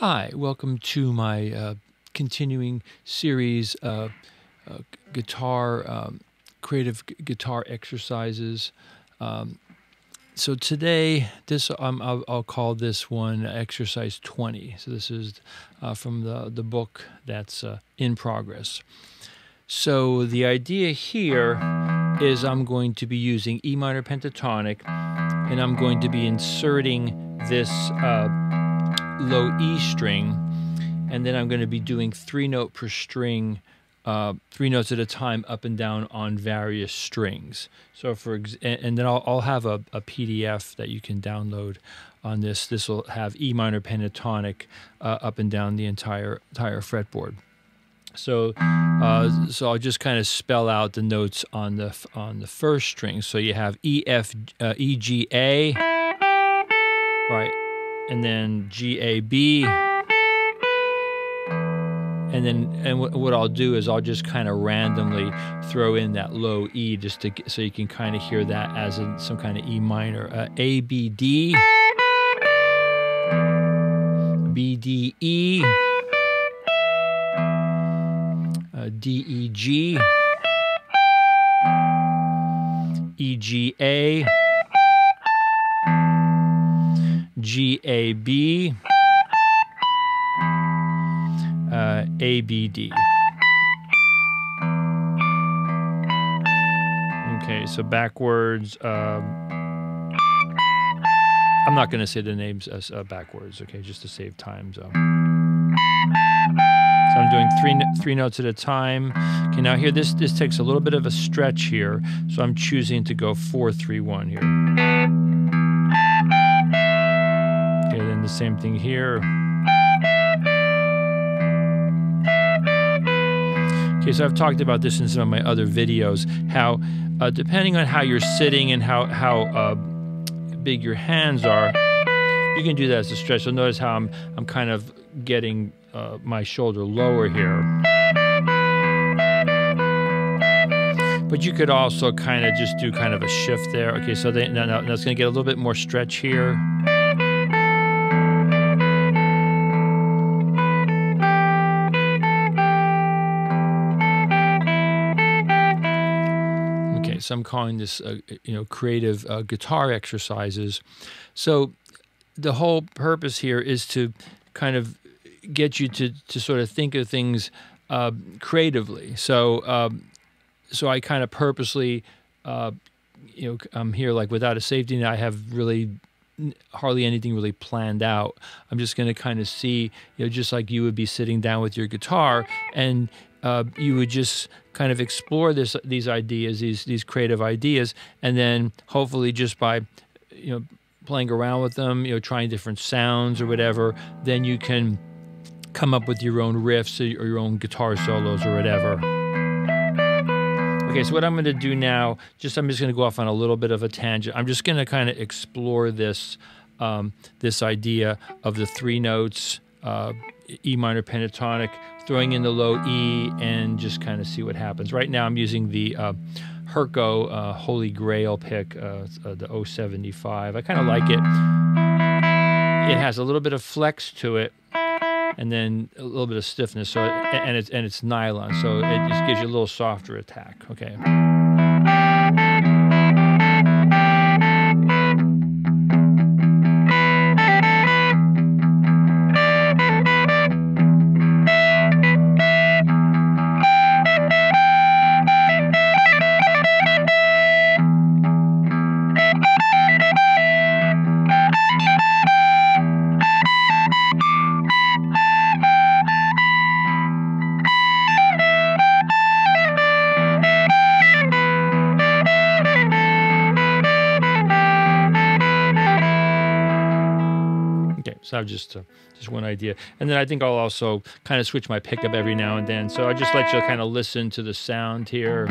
Hi, welcome to my continuing series of creative guitar exercises. So today, I'll call this one exercise 20. So this is from the book that's in progress. So the idea here is I'm going to be using E minor pentatonic, and I'm going to be inserting this low E string, and then I'm going to be doing 3-note per string, 3 notes at a time, up and down on various strings. So and then I'll have a PDF that you can download on this. This will have E minor pentatonic up and down the entire fretboard. So I'll just kind of spell out the notes on the first string. So you have E, F, E, G, A, right, and then G, A, B, and what I'll do is I'll just kind of randomly throw in that low E just so you can kind of hear that as some kind of E minor. A, B, D, B, D, E, D, E, G, E, G, A, G, A, B, A, B, D. Okay, so backwards. I'm not going to say the names backwards, okay, just to save time. So I'm doing three notes at a time. Okay, now here this takes a little bit of a stretch here, so I'm choosing to go 4-3-1 here. Okay, then the same thing here. Okay, so I've talked about this in some of my other videos, how depending on how you're sitting and how big your hands are, you can do that as a stretch. So notice how I'm kind of getting my shoulder lower here. But you could also kind of just do kind of a shift there. Okay, so now it's going to get a little bit more stretch here. Okay, so I'm calling this creative guitar exercises. So the whole purpose here is to kind of get you to sort of think of things creatively. So I kind of purposely, I'm here like without a safety net. I have really hardly anything really planned out. I'm just going to kind of see, just like you would be sitting down with your guitar, and you would just kind of explore these ideas, these creative ideas, and then hopefully just by, playing around with them, trying different sounds or whatever, then you can come up with your own riffs or your own guitar solos or whatever. Okay, so what I'm going to do now, I'm just going to go off on a little bit of a tangent. I'm just going to kind of explore this idea of the 3 notes, E minor pentatonic, throwing in the low E, and just kind of see what happens. Right now I'm using the Herco Holy Grail pick, the 075. I kind of like it. It has a little bit of flex to it, and then a little bit of stiffness. So and it's nylon, so it just gives you a little softer attack. Okay. So I have just one idea. And then I think I'll also kind of switch my pickup every now and then. So I just let you kind of listen to the sound here. Okay.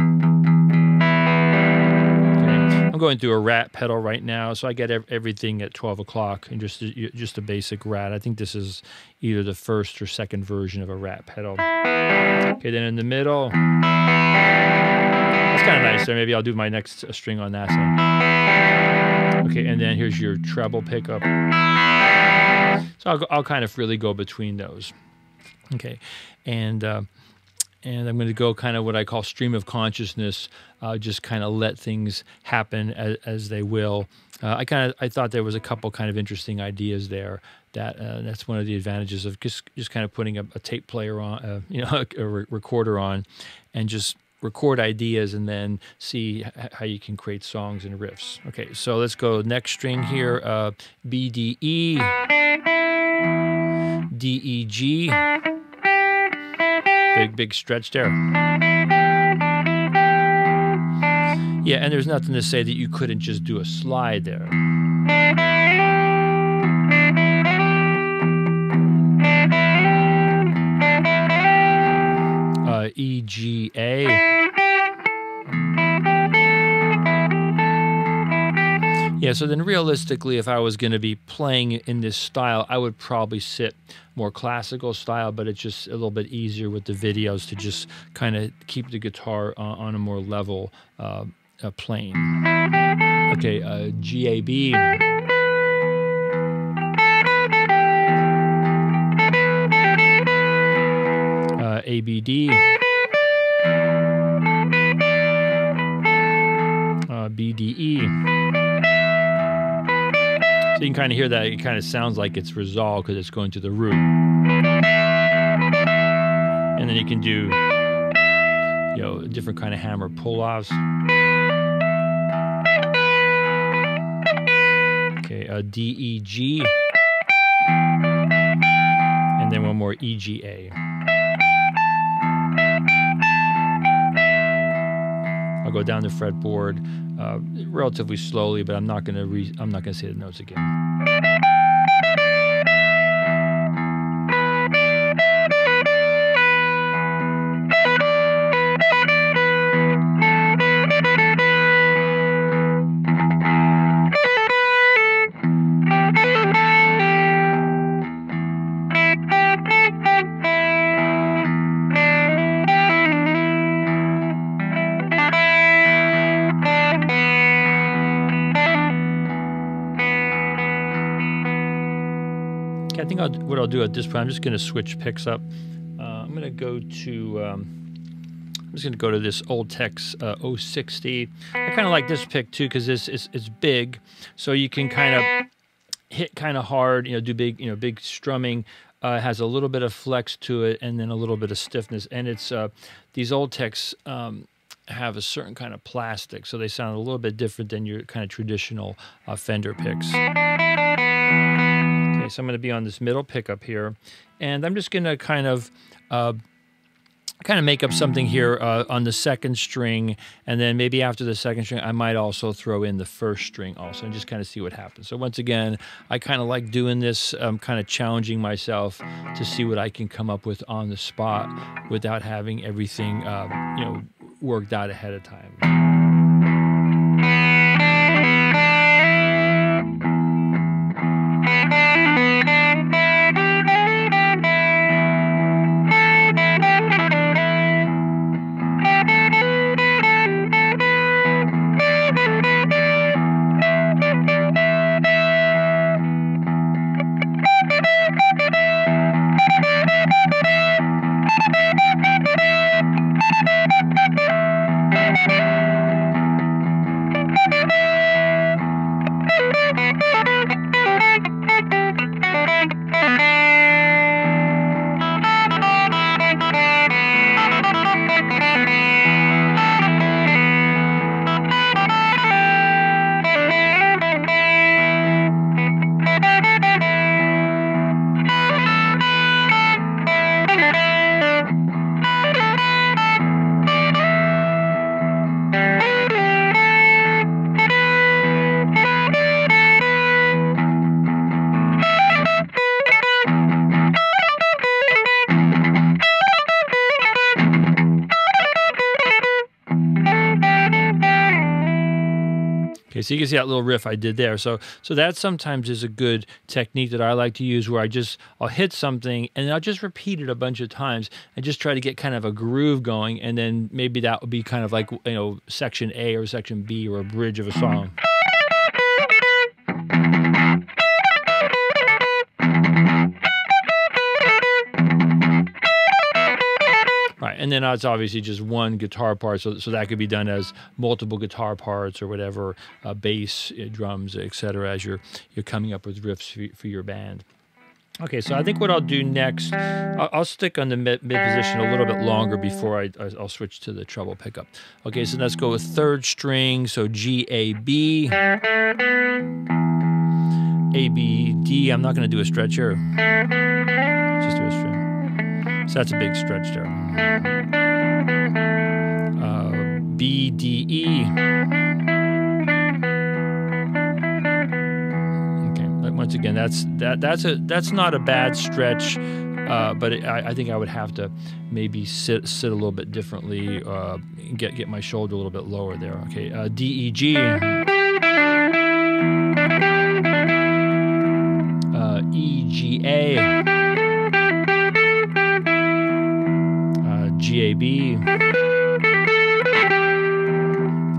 I'm going through a rat pedal right now, so I get everything at 12 o'clock, and just a basic rat. I think this is either the first or second version of a rat pedal. Okay, then in the middle, it's kind of nice there. Maybe I'll do my next string on that side. Okay, and then here's your treble pickup. So So I'll kind of really go between those. Okay, and I'm going to go kind of what I call stream of consciousness, just kind of let things happen as they will. I thought there was a couple kind of interesting ideas there. That's one of the advantages of just kind of putting a tape player on, a recorder on, and just record ideas and then see how you can create songs and riffs. Okay, so let's go next string here, B, D, E, D, E, G. Big stretch there. Yeah, and there's nothing to say that you couldn't just do a slide there. E, G, A. Yeah, so then realistically, if I was going to be playing in this style, I would probably sit more classical style, but it's just a little bit easier with the videos to just kind of keep the guitar on a more level plane. Okay, G, A, B. A, B, D. B, D, E. So you can kind of hear that it kind of sounds like it's resolved because it's going to the root. And then you can do, different kind of hammer pull-offs. Okay, D, E, G. And then one more E, G, A. I'll go down the fretboard relatively slowly, but I'm not going to say the notes again. I think what I'll do at this point, I'm just going to switch picks up. I'm going to go to, I'm just going to go to this ULTEX 060. I kind of like this pick too because it's big, so you can kind of hit kind of hard, do big strumming. It has a little bit of flex to it, and then a little bit of stiffness. And it's these ULTEX have a certain kind of plastic, so they sound a little bit different than your kind of traditional Fender picks. Okay, so I'm going to be on this middle pickup here, and I'm just going to kind of make up something here on the second string, and then maybe after the second string, I might also throw in the first string also, and just kind of see what happens. So once again, I kind of like doing this, kind of challenging myself to see what I can come up with on the spot without having everything, worked out ahead of time. Okay, so you can see that little riff I did there. So that sometimes is a good technique that I like to use, where I'll hit something and I'll just repeat it a bunch of times and just try to get kind of a groove going, and then maybe that would be kind of like, section A or section B or a bridge of a song. And then it's obviously just one guitar part, so that could be done as multiple guitar parts or whatever, bass, drums, etc. As you're coming up with riffs for your band. Okay, so I think what I'll do next, I'll stick on the mid position a little bit longer before I'll switch to the treble pickup. Okay, so let's go with third string, so G, A, B. A, B, D. I'm not going to do a stretch here. Just do a string. So that's a big stretch there. B, D, E. Once again, that's not a bad stretch, but I think I would have to maybe sit a little bit differently, get my shoulder a little bit lower there. Okay, D, E, G, E, G, A, G, A, B,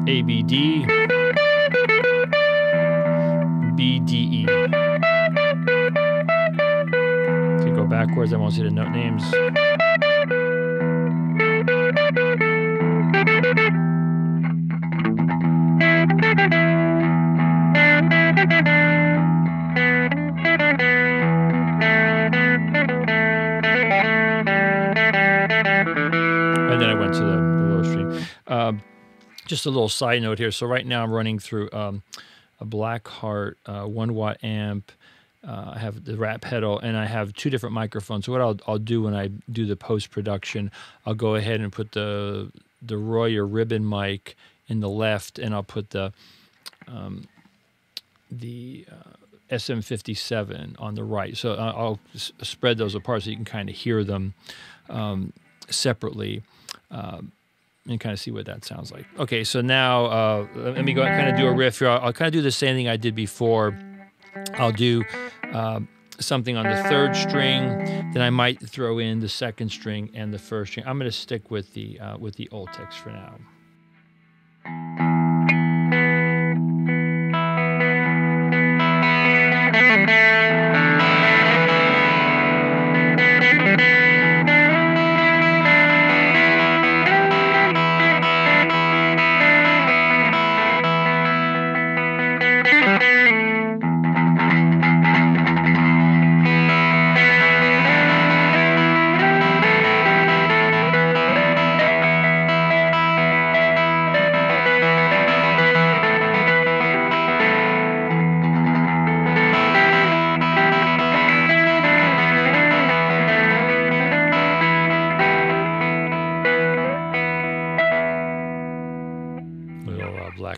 A, B, D, B, D, E. Backwards, I won't see the note names. And then I went to the lower string. Just a little side note here. So right now I'm running through a Blackheart 1-watt amp. I have the rat pedal, and I have 2 different microphones. So what I'll do when I do the post-production, I'll go ahead and put the Royer ribbon mic in the left, and I'll put the SM57 on the right. So I'll spread those apart so you can kind of hear them separately and kind of see what that sounds like. Okay, so now let me go and kind of do a riff here. I'll kind of do the same thing I did before. I'll do something on the third string, then I might throw in the second string and the first string. I'm going to stick with the ULTEX for now.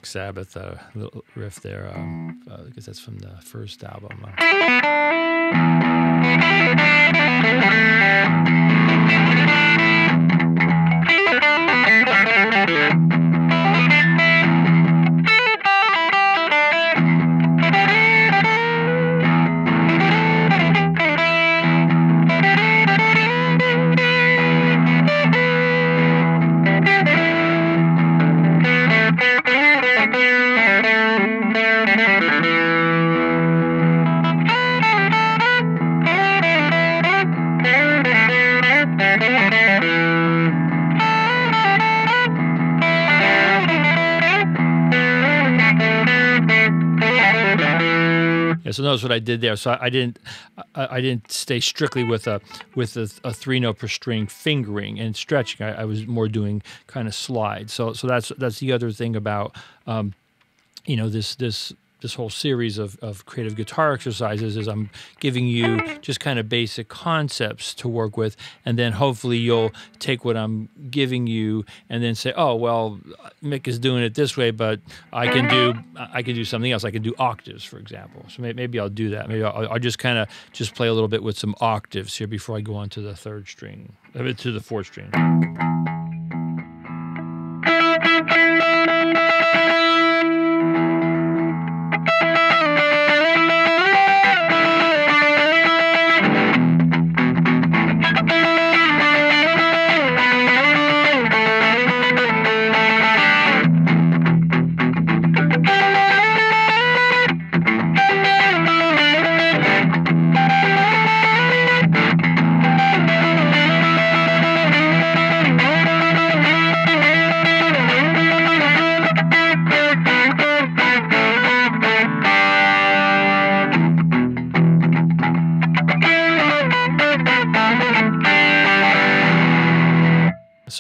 Sabbath little riff there, because that's from the first album. So notice what I did there. So I didn't stay strictly with a 3-note per string fingering and stretching. I was more doing kind of slides. So that's the other thing about you know, this whole series of creative guitar exercises is I'm giving you just kind of basic concepts to work with, and then hopefully you'll take what I'm giving you and then say, oh, well, Mick is doing it this way, but I can do something else. I can do octaves, for example. So maybe I'll do that. Maybe I'll just kind of just play a little bit with some octaves here before I go on to the third string, to the fourth string.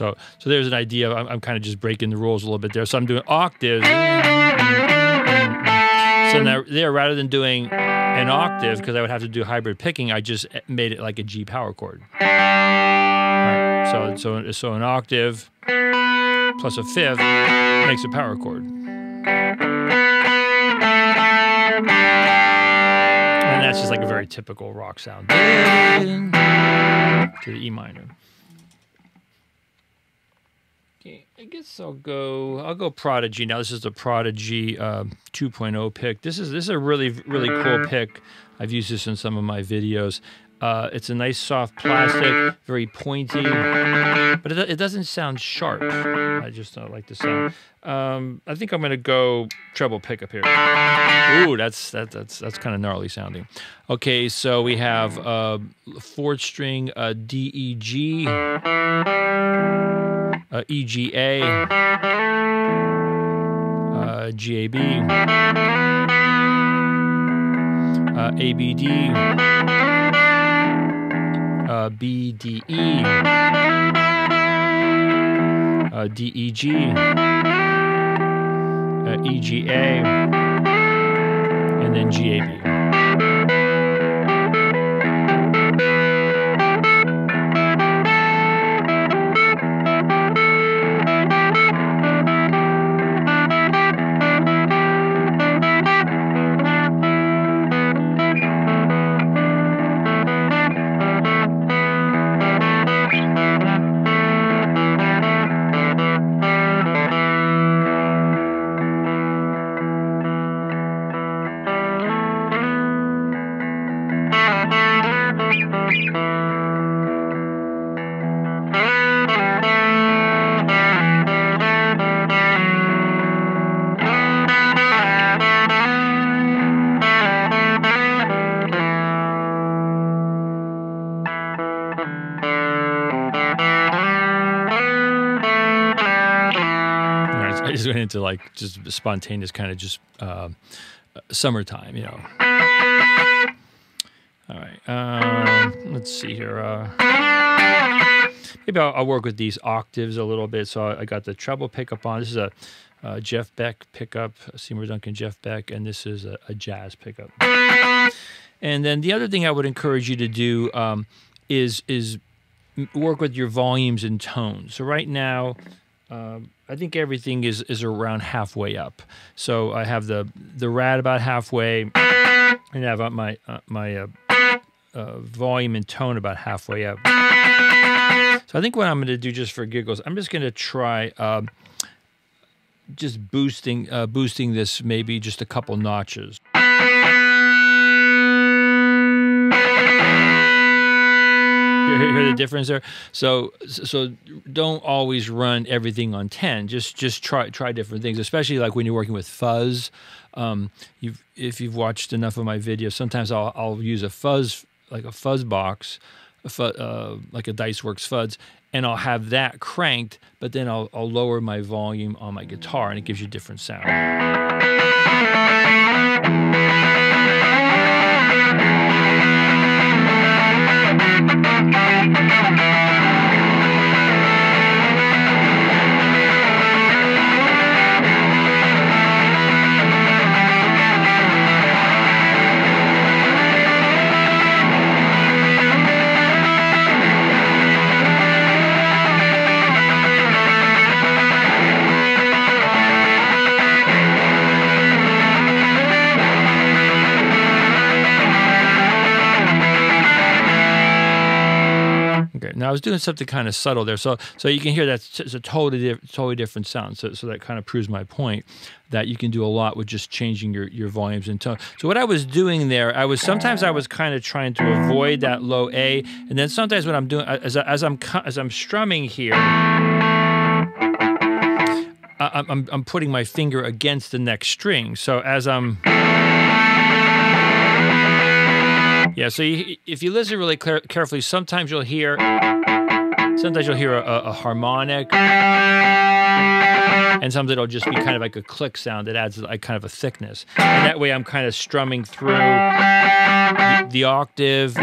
So there's an idea. I'm kind of just breaking the rules a little bit there. So I'm doing octaves. So now there, rather than doing an octave, because I would have to do hybrid picking, I just made it like a G power chord. Right. So an octave plus a fifth makes a power chord. And that's just like a very typical rock sound. To the E minor. Okay, I guess I'll go Prodigy. Now this is the Prodigy 2.0 pick. This is a really cool pick. I've used this in some of my videos. It's a nice soft plastic, very pointy, but it doesn't sound sharp. I just don't like the sound. I think I'm gonna go treble pickup here. Ooh, that's kind of gnarly sounding. Okay, so we have 4th string D E G, E G A, G A B, A B D. B, D, E, D, E, G, E, G, A, and then G, A, B. I just went into like just spontaneous kind of just summertime, you know. All right, let's see here. Maybe I'll work with these octaves a little bit. So I got the treble pickup on. This is a Jeff Beck pickup, a Seymour Duncan Jeff Beck, and this is a jazz pickup. And then the other thing I would encourage you to do is work with your volumes and tones. So right now, I think everything is around halfway up. So I have the rat about halfway, and I have my volume and tone about halfway up. So I think what I'm going to do, just for giggles, I'm just going to try just boosting this maybe just a couple notches. Hear the difference there? So don't always run everything on 10. Just try different things, especially like when you're working with fuzz. If you've watched enough of my videos, sometimes I'll use a fuzz, like a fuzz box, like a Diceworks fuzz, and I'll have that cranked, but then I'll lower my volume on my guitar, and it gives you a different sound. Now I was doing something kind of subtle there, so you can hear that it's a totally different sound. So that kind of proves my point that you can do a lot with just changing your volumes and tone. So what I was doing there, sometimes I was kind of trying to avoid that low A, and then sometimes what I'm doing as I'm strumming here, I'm putting my finger against the next string. So as I'm so if you listen really carefully, sometimes you'll hear a harmonic, and sometimes it'll just be kind of like a click sound that adds like kind of a thickness. And that way I'm kind of strumming through the octave.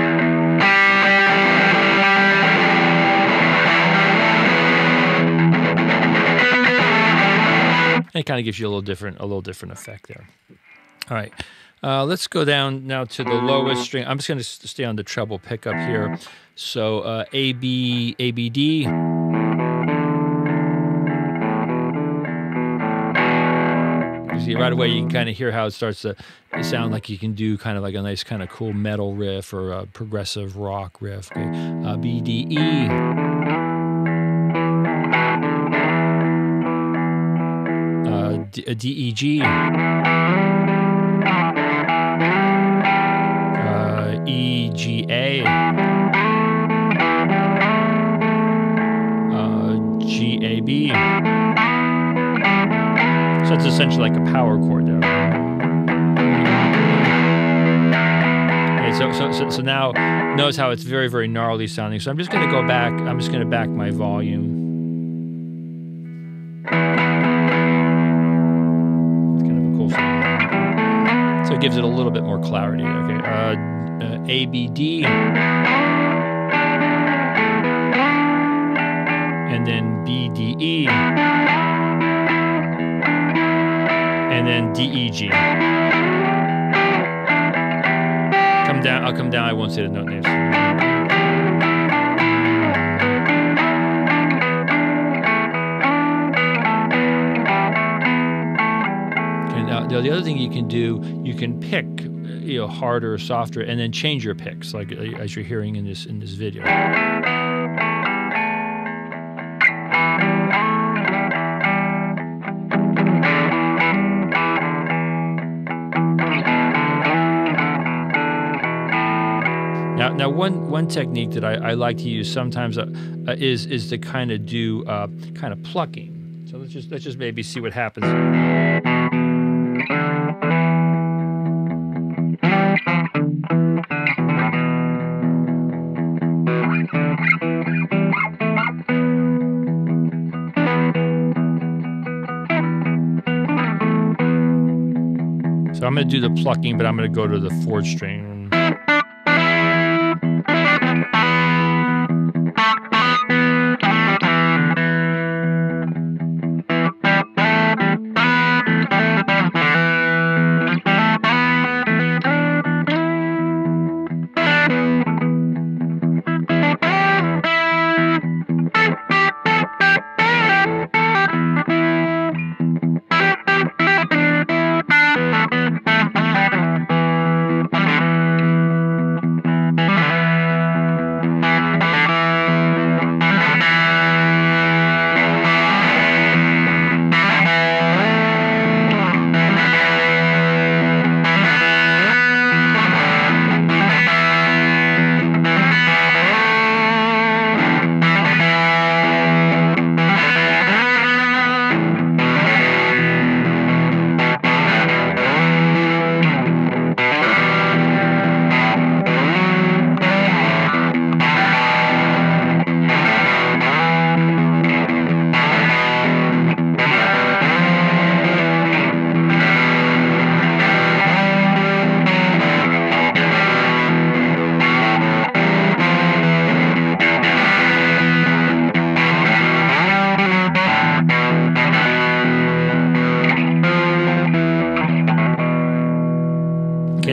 And it kind of gives you a little different effect there. All right, let's go down now to the lowest string. I'm just going to stay on the treble pickup here. So A, B, D. You see right away, you can kind of hear how it starts to sound like you can do kind of like a nice kind of cool metal riff or a progressive rock riff. Okay, B, D, E. D, E, G. E, G, A. G, A, B. So it's essentially like a power chord there. Okay, so now notice how it's very, very gnarly sounding. So I'm just going to go back. I'm just going to back my volume. It's kind of a cool sound. So it gives it a little bit more clarity. Okay, A, B, D. And then B, D, E. And then D, E, G. Come down, I'll come down, I won't say the note names. Okay, now the other thing you can do, you can pick, you know, harder or softer, and then change your picks, like as you're hearing in this video. Now, one technique that I like to use sometimes is to kind of do kind of plucking. So let's just maybe see what happens. So I'm going to do the plucking, but I'm going to go to the 4th string.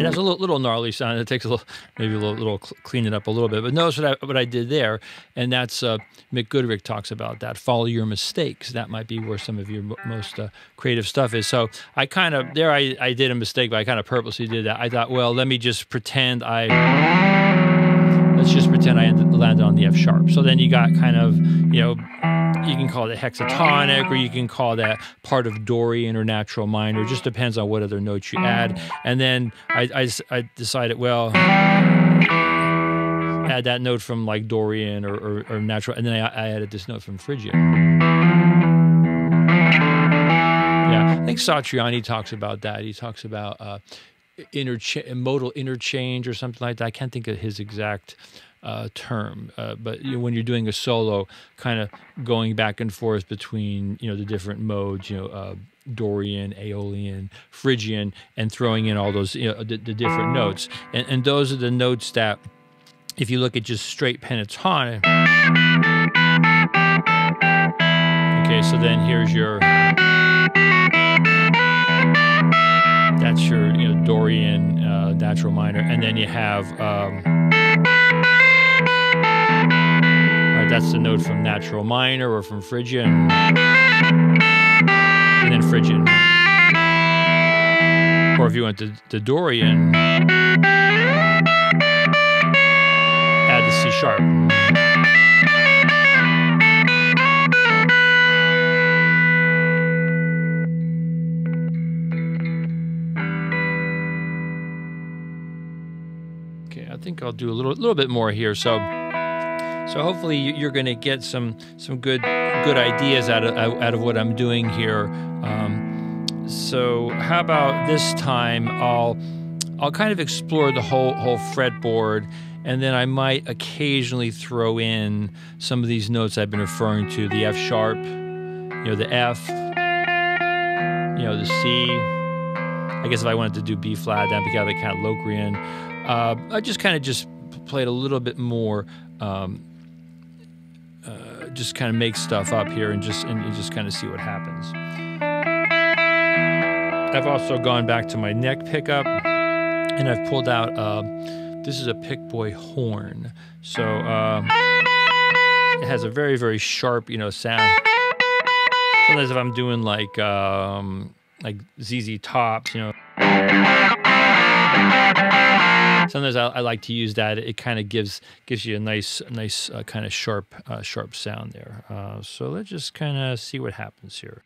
That's a little gnarly sound. It takes a little, maybe a little clean it up a little bit. But notice what I did there, and that's Mick Goodrick talks about that. Follow your mistakes. That might be where some of your most creative stuff is. So I kind of there I did a mistake, but I kind of purposely did that. I thought, well, let's just pretend I landed on the F sharp. So then you got kind of, you know, you can call it hexatonic, or you can call that part of Dorian or natural minor. It just depends on what other notes you add. And then I decided, well, add that note from like Dorian or natural, and then I added this note from phrygian. Yeah, I think Satriani talks about that. He talks about modal interchange or something like that. I can't think of his exact term, but you know, when you're doing a solo, kind of going back and forth between, you know, the different modes, you know, Dorian, aeolian, phrygian, and throwing in all those, you know, the different notes, and those are the notes that, if you look at just straight pentatonic, okay, so then here's your That's your, Dorian natural minor, and then you have right, that's the note from natural minor or from phrygian, and then phrygian. Or if you went to Dorian, add the C sharp. Okay, I think I'll do a little bit more here. So hopefully you're going to get some good ideas out of what I'm doing here. So how about this time I'll kind of explore the whole fretboard, and then I might occasionally throw in some of these notes I've been referring to: the F sharp, the F, the C. I guess if I wanted to do B flat, that'd be kind of Locrian. I just played a little bit more. Just kind of make stuff up here and just kind of see what happens. I've also gone back to my neck pickup, and I've pulled out, this is a PICKBOY horn. So it has a very, very sharp, sound. Sometimes if I'm doing like ZZ Top, sometimes I like to use that. It kind of gives you a nice kind of sharp sound there. So let's just kind of see what happens here.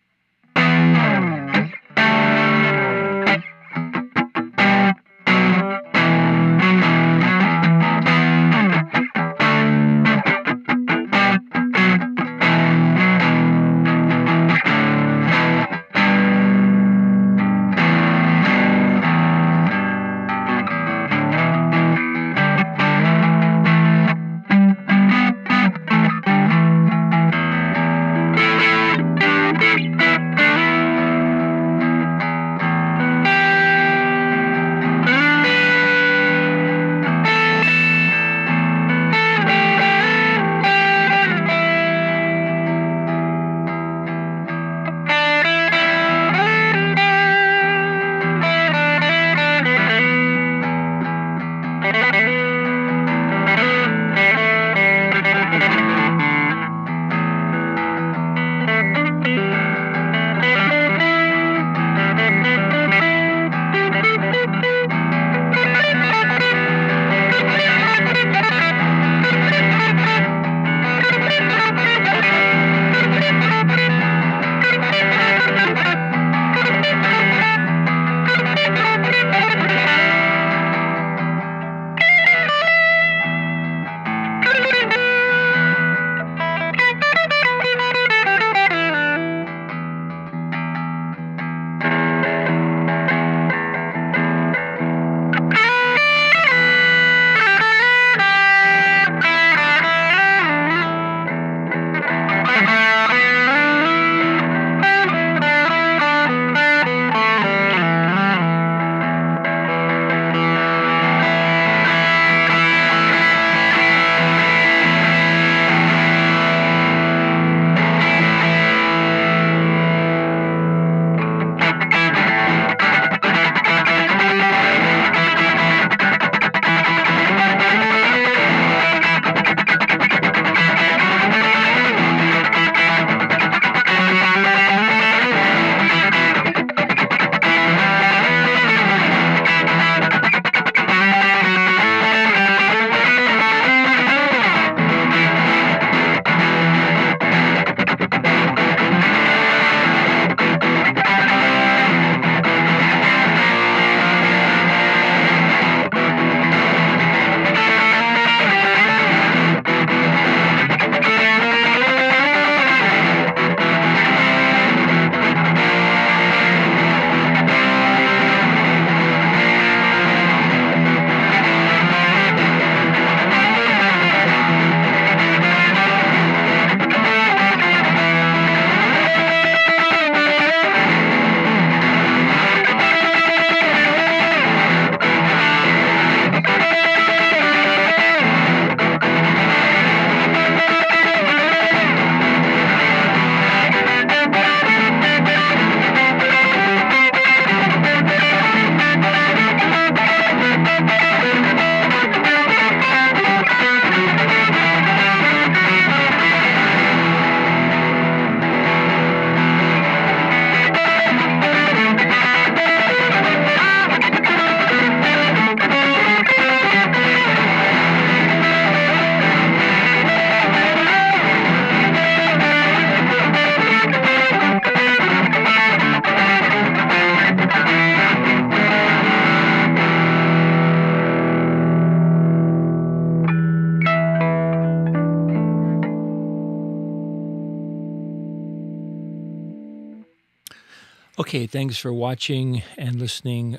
Okay, thanks for watching and listening.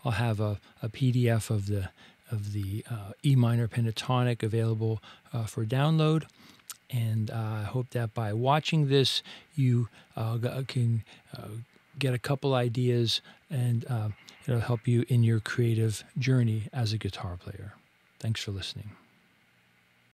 I'll have a PDF of the E minor pentatonic available for download, and I hope that by watching this you can get a couple ideas, and it'll help you in your creative journey as a guitar player. Thanks for listening.